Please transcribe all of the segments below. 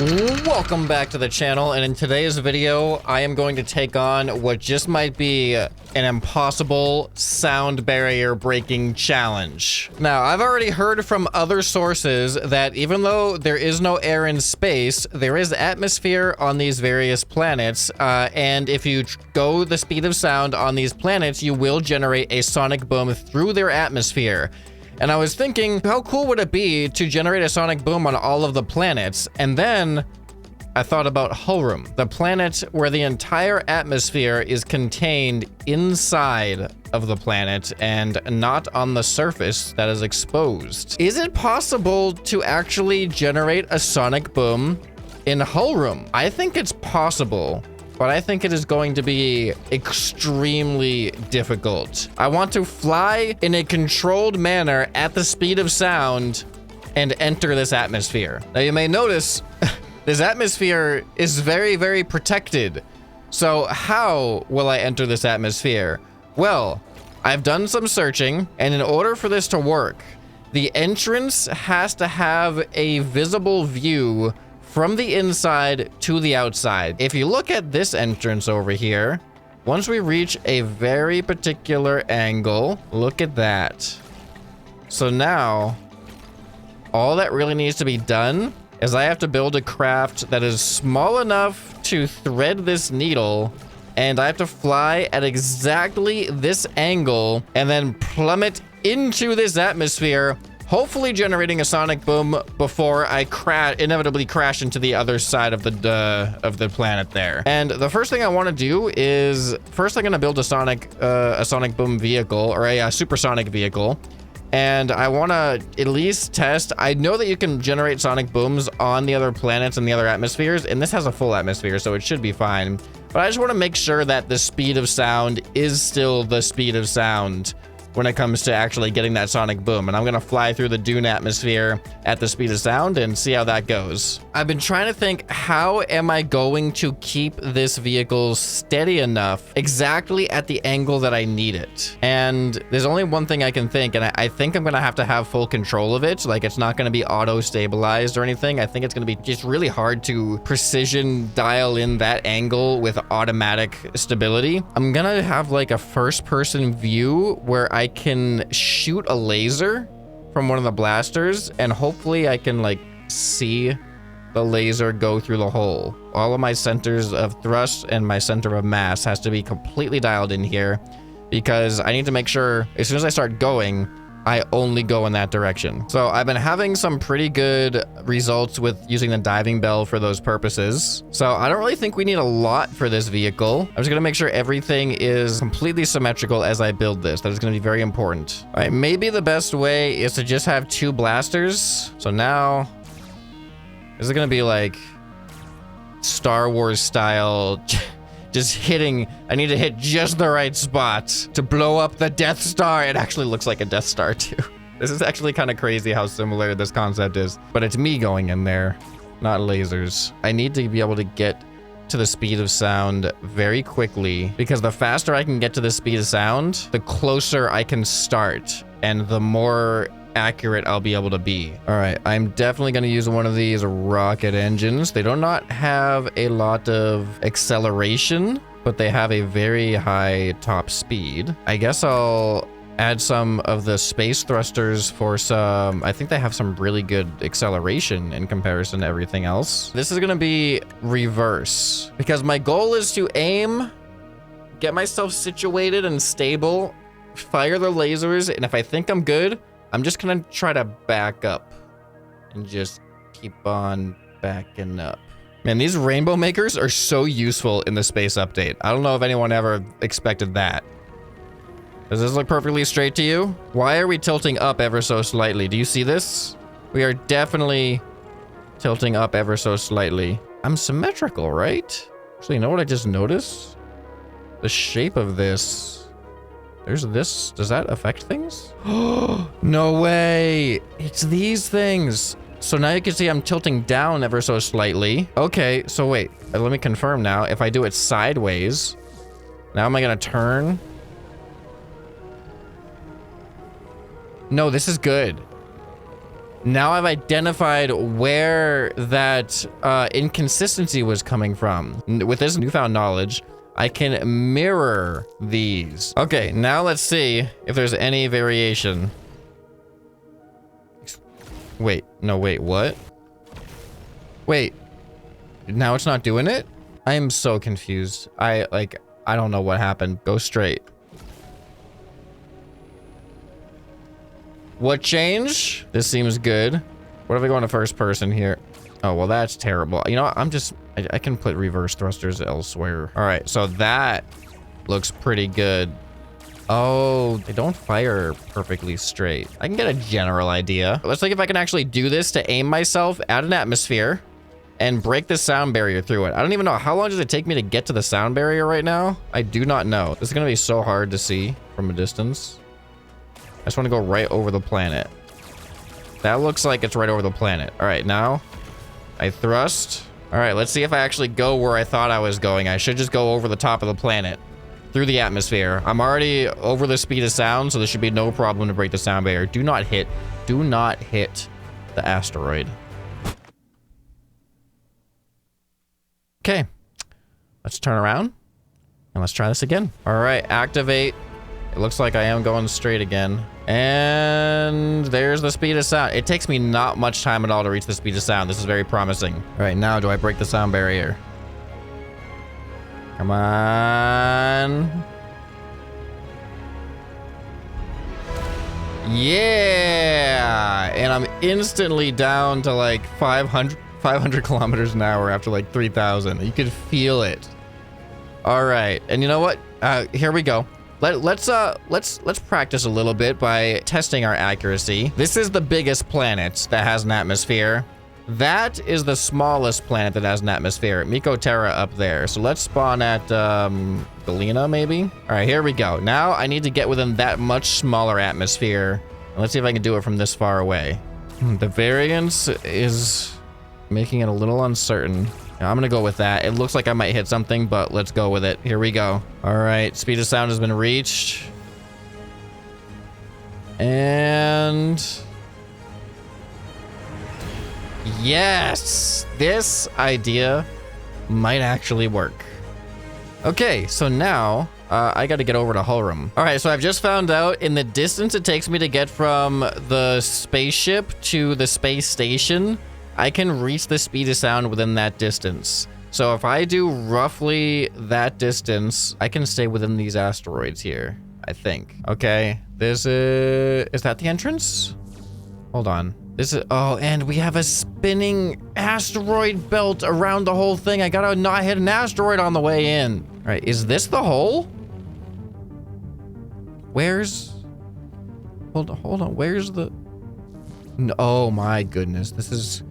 Welcome back to the channel, and in today's video I am going to take on what just might be an impossible sound barrier breaking challenge. Now, I've already heard from other sources that even though there is no air in space, there is atmosphere on these various planets, and if you go the speed of sound on these planets, you will generate a sonic boom through their atmosphere. And I was thinking, how cool would it be to generate a sonic boom on all of the planets? And then I thought about Hulrum, the planet where the entire atmosphere is contained inside of the planet and not on the surface that is exposed. Is it possible to actually generate a sonic boom in Hulrum? I think it's possible, but I think it is going to be extremely difficult. I want to fly in a controlled manner at the speed of sound and enter this atmosphere. Now you may notice this atmosphere is very, very protected. So how will I enter this atmosphere? Well, I've done some searching, and in order for this to work, the entrance has to have a visible view from the inside to the outside. If you look at this entrance over here, once we reach a very particular angle, look at that. So now, all that really needs to be done is I have to build a craft that is small enough to thread this needle, and I have to fly at exactly this angle and then plummet into this atmosphere, hopefully generating a sonic boom before I inevitably crash into the other side of the planet there. And the first thing I want to do is, first I'm going to build a sonic boom vehicle, or a supersonic vehicle. And I want to at least test. I know that you can generate sonic booms on the other planets and the other atmospheres, and this has a full atmosphere, so it should be fine. But I just want to make sure that the speed of sound is still the speed of sound when it comes to actually getting that sonic boom. And I'm gonna fly through the dune atmosphere at the speed of sound and see how that goes. I've been trying to think, how am I going to keep this vehicle steady enough exactly at the angle that I need it? And there's only one thing I can think, and I think I'm gonna have to have full control of it. Like, it's not gonna be auto stabilized or anything. I think it's gonna be just really hard to precision dial in that angle with automatic stability. I'm gonna have like a first person view where I can shoot a laser from one of the blasters, and hopefully I can like see the laser go through the hole. All of my centers of thrust and my center of mass has to be completely dialed in here, because I need to make sure as soon as I start going, I only go in that direction. So I've been having some pretty good results with using the diving bell for those purposes. So I don't really think we need a lot for this vehicle. I'm just gonna make sure everything is completely symmetrical as I build this. That is gonna be very important. All right, maybe the best way is to just have two blasters. So now, this is gonna be like Star Wars style, just hitting. I need to hit just the right spot to blow up the Death Star. It actually looks like a Death Star too. This is actually kind of crazy how similar this concept is, but it's me going in there, not lasers. I need to be able to get to the speed of sound very quickly, because the faster I can get to the speed of sound, the closer I can start and the more accurate I'll be able to be. All right, I'm definitely going to use one of these rocket engines. They do not have a lot of acceleration, but they have a very high top speed. I guess I'll add some of the space thrusters for some. I think they have some really good acceleration in comparison to everything else. This is going to be reverse, because my goal is to aim, get myself situated and stable, fire the lasers, and if I think I'm good, I'm just gonna try to back up and just keep on backing up. Man, these rainbow makers are so useful in the space update. I don't know if anyone ever expected that. Does this look perfectly straight to you? Why are we tilting up ever so slightly? Do you see this? We are definitely tilting up ever so slightly. I'm symmetrical, right? Actually, you know what I just noticed? The shape of this. There's this. Does that affect things? Oh, no way. It's these things. So now you can see I'm tilting down ever so slightly. Okay, so wait. Let me confirm now. If I do it sideways, now am I going to turn? No, this is good. Now I've identified where that inconsistency was coming from. With this newfound knowledge, I can mirror these. Okay, now let's see if there's any variation. Wait, no, wait, what? Wait, now it's not doing it? I am so confused. I don't know what happened. Go straight. What changed? This seems good. What if I go into first person here? Oh, well, that's terrible. You know what? I can put reverse thrusters elsewhere. All right, so that looks pretty good. Oh, they don't fire perfectly straight. I can get a general idea. Let's see if I can actually do this to aim myself at an atmosphere and break the sound barrier through it. I don't even know. How long does it take me to get to the sound barrier right now? I do not know. This is going to be so hard to see from a distance. I just want to go right over the planet. That looks like it's right over the planet. All right, now I thrust. All right, let's see if I actually go where I thought I was going. I should just go over the top of the planet through the atmosphere. I'm already over the speed of sound, so there should be no problem to break the sound barrier. Do not hit the asteroid. Okay, let's turn around and let's try this again. All right, activate. It looks like I am going straight again. And there's the speed of sound. It takes me not much time at all to reach the speed of sound. This is very promising. All right, now do I break the sound barrier? Come on. Yeah. And I'm instantly down to like 500 kilometers an hour after like 3,000. You could feel it. All right. And you know what? Here we go. Let's practice a little bit by testing our accuracy. This is the biggest planet that has an atmosphere. That is the smallest planet that has an atmosphere. Terra up there. So let's spawn at Galena maybe. All right, here we go. Now I need to get within that much smaller atmosphere. Let's see if I can do it from this far away. The variance is making it a little uncertain. I'm gonna go with that. It looks like I might hit something, but let's go with it. Here we go. All right, speed of sound has been reached. And yes, this idea might actually work. Okay, so now I got to get over to Hulrum. All right, so I've just found out in the distance it takes me to get from the spaceship to the space station, I can reach the speed of sound within that distance. So if I do roughly that distance, I can stay within these asteroids here, I think. Okay, is that the entrance? Hold on. Oh, and we have a spinning asteroid belt around the whole thing. I gotta not hit an asteroid on the way in. All right, is this the hole? Hold on, where's the... No, oh my goodness, this is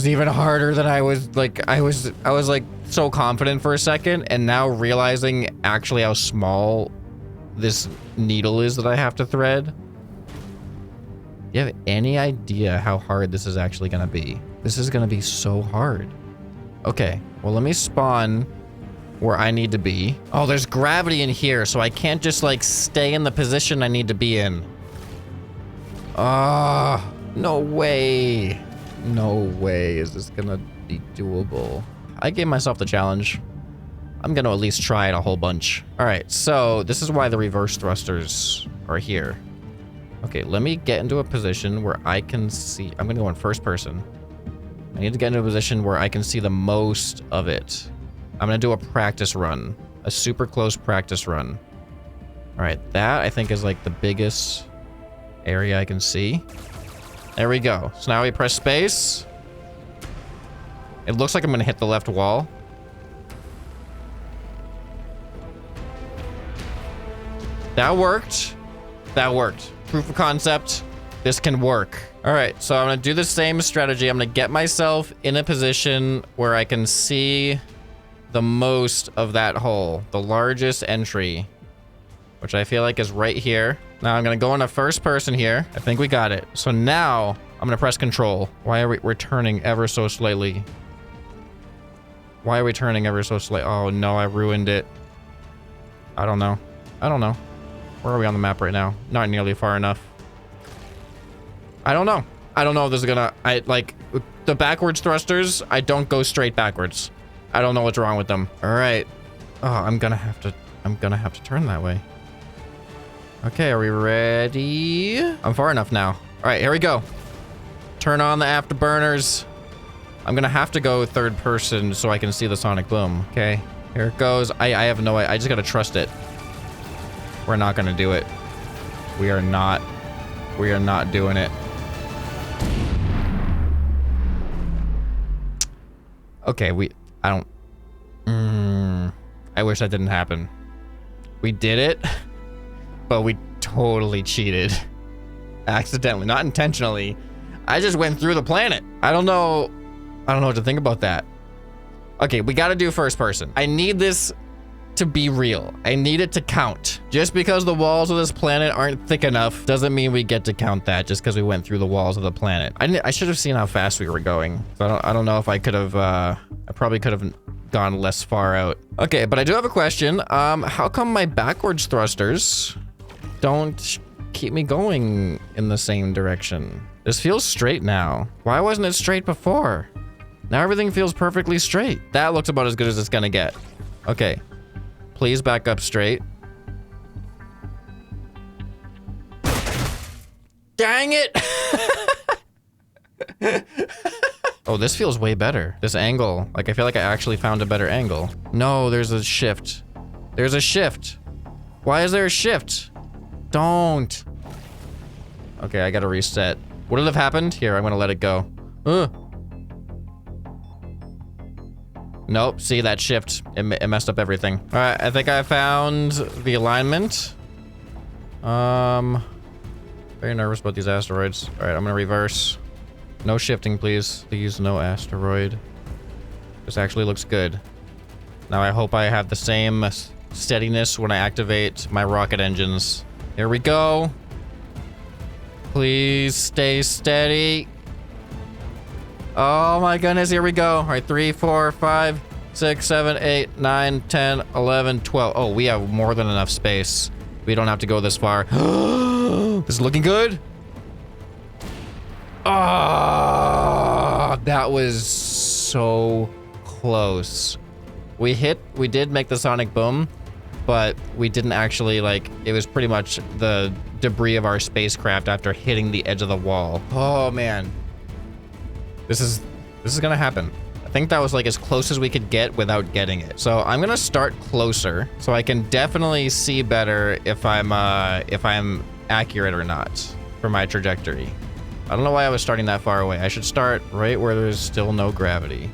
even harder than I was like, I was like so confident for a second, and now realizing actually how small this needle is that I have to thread. Do you have any idea how hard this is actually gonna be? This is gonna be so hard. Okay, well, let me spawn where I need to be. Oh, there's gravity in here, so I can't just like stay in the position I need to be in. Ah, no way. No way is this gonna be doable. I gave myself the challenge. I'm gonna at least try it a whole bunch. All right, so this is why the reverse thrusters are here. Okay, let me get into a position where I can see. I'm gonna go in first person. I need to get into a position where I can see the most of it. I'm gonna do a practice run, a super close practice run. All right, that I think is like the biggest area I can see. There we go. So now we press space. It looks like I'm gonna hit the left wall. That worked. That worked. Proof of concept. This can work. All right, so I'm gonna do the same strategy. I'm gonna get myself in a position where I can see the most of that hole, the largest entry, which I feel like is right here. Now I'm gonna go into first person here. I think we got it. So now I'm gonna press control. Why are we returning ever so slightly? Why are we turning ever so slightly? Oh no, I ruined it. I don't know. I don't know. Where are we on the map right now? Not nearly far enough. I don't know. I don't know if this is gonna, like, the backwards thrusters, I don't go straight backwards. I don't know what's wrong with them. All right. Oh, I'm gonna have to turn that way. Okay, are we ready? I'm far enough now. All right, here we go. Turn on the afterburners. I'm gonna have to go third person so I can see the sonic boom. Okay, here it goes. I have no idea. I just gotta trust it. We're not gonna do it. We are not doing it. Okay, I wish that didn't happen. We did it, but we totally cheated. Accidentally, not intentionally. I just went through the planet. I don't know what to think about that. Okay, we gotta do first person. I need this to be real. I need it to count. Just because the walls of this planet aren't thick enough doesn't mean we get to count that just because we went through the walls of the planet. I should have seen how fast we were going. So I don't know if I could have, I probably could have gone less far out. Okay, but I do have a question. How come my backwards thrusters don't keep me going in the same direction? This feels straight now. Why wasn't it straight before? Now everything feels perfectly straight. That looks about as good as it's gonna get. Okay. Please back up straight. Dang it! Oh, this feels way better. This angle. Like, I feel like I actually found a better angle. No, there's a shift. There's a shift. Why is there a shift? Don't. Okay, I gotta reset. Would it have happened? Here, I'm gonna let it go. Nope, see that shift, it messed up everything. All right, I think I found the alignment. Very nervous about these asteroids. All right, I'm gonna reverse. No shifting, please. Please, no asteroid. This actually looks good. Now I hope I have the same steadiness when I activate my rocket engines. Here we go. Please stay steady. Oh my goodness, here we go. All right, 3, 4, 5, 6, 7, 8, 9, 10, 11, 12. Oh, we have more than enough space. We don't have to go this far. This is looking good. Ah, that was so close. We did make the sonic boom, but we didn't actually, like, it was pretty much the debris of our spacecraft after hitting the edge of the wall. Oh man. This is gonna happen. I think that was like as close as we could get without getting it. So I'm gonna start closer so I can definitely see better if I'm accurate or not for my trajectory. I don't know why I was starting that far away. I should start right where there's still no gravity.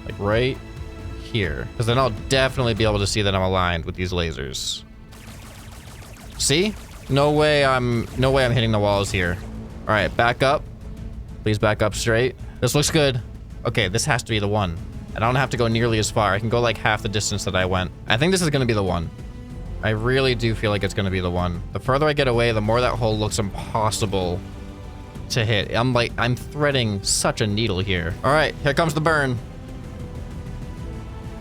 Like right here. Because then I'll definitely be able to see that I'm aligned with these lasers. See? No way I'm hitting the walls here. All right, back up. Please back up straight. This looks good. Okay, this has to be the one. I don't have to go nearly as far. I can go like half the distance that I went. I think this is gonna be the one. I really do feel like it's gonna be the one. The further I get away, the more that hole looks impossible to hit. I'm threading such a needle here. All right, here comes the burn.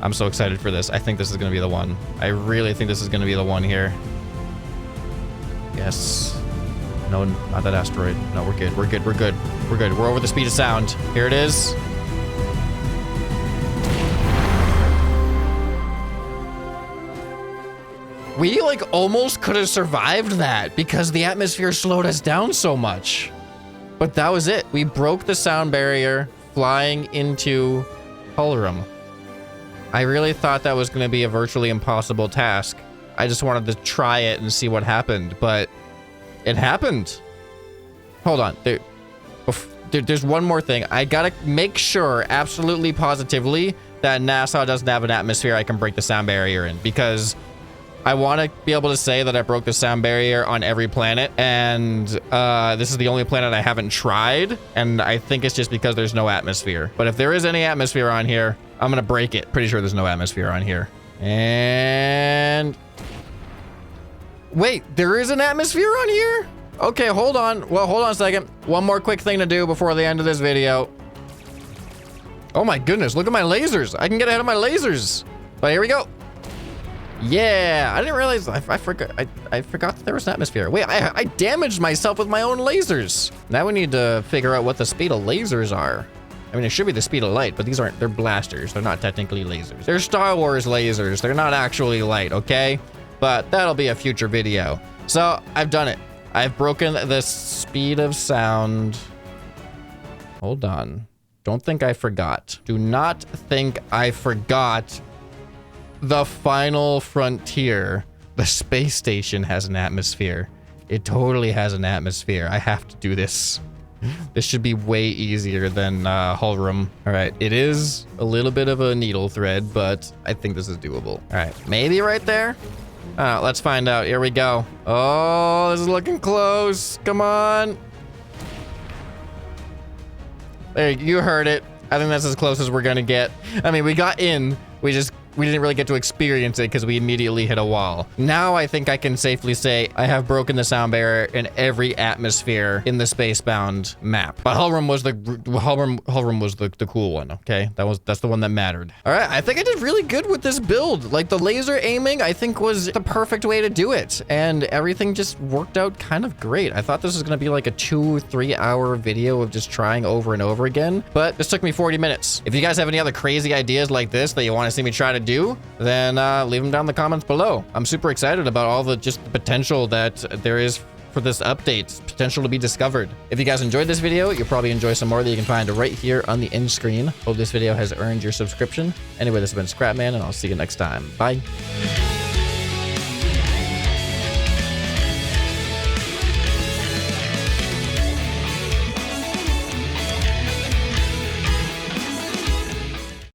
I'm so excited for this. I think this is gonna be the one. I really think this is gonna be the one here. Yes. No, not that asteroid. No, we're good. We're good. We're good. We're good. We're over the speed of sound. Here it is. We like almost could have survived that because the atmosphere slowed us down so much. But that was it. We broke the sound barrier flying into Hulrum. I really thought that was going to be a virtually impossible task. I just wanted to try it and see what happened, but it happened. Hold on. There's one more thing. I gotta make sure, absolutely positively, that NASA doesn't have an atmosphere I can break the sound barrier in, because I want to be able to say that I broke the sound barrier on every planet, and this is the only planet I haven't tried, and I think it's just because there's no atmosphere. But if there is any atmosphere on here, I'm gonna break it. Pretty sure there's no atmosphere on here. And wait, there is an atmosphere on here? Okay, hold on. Well, hold on a second. One more quick thing to do before the end of this video. Oh my goodness, look at my lasers. I can get ahead of my lasers. But here we go. Yeah, I didn't realize, I forgot that there was an atmosphere. Wait, I damaged myself with my own lasers. Now we need to figure out what the speed of lasers are. I mean, it should be the speed of light, but they're blasters. They're not technically lasers. They're Star Wars lasers. They're not actually light, okay? But that'll be a future video. So I've done it. I've broken the speed of sound. Hold on. Don't think I forgot. Do not think I forgot the final frontier. The space station has an atmosphere. It totally has an atmosphere. I have to do this. This should be way easier than Hulrum. All right, it is a little bit of a needle thread, but I think this is doable. All right, maybe right there. Let's find out. Here we go. Oh, this is looking close. Come on. There, you heard it. I think that's as close as we're gonna get. I mean, we got in. We didn't really get to experience it because we immediately hit a wall. Now I think I can safely say I have broken the sound barrier in every atmosphere in the Spacebound map. But Hulrum was the cool one, okay? That's the one that mattered. All right, I think I did really good with this build. Like the laser aiming, I think was the perfect way to do it. And everything just worked out kind of great. I thought this was gonna be like a 2-3 hour video of just trying over and over again, but this took me 40 minutes. If you guys have any other crazy ideas like this that you want to see me try to do, then leave them down in the comments below. I'm super excited about all the potential that there is for this update, potential to be discovered. If you guys enjoyed this video, you'll probably enjoy some more that you can find right here on the end screen. Hope this video has earned your subscription. Anyway, this has been ScrapMan, and I'll see you next time. Bye.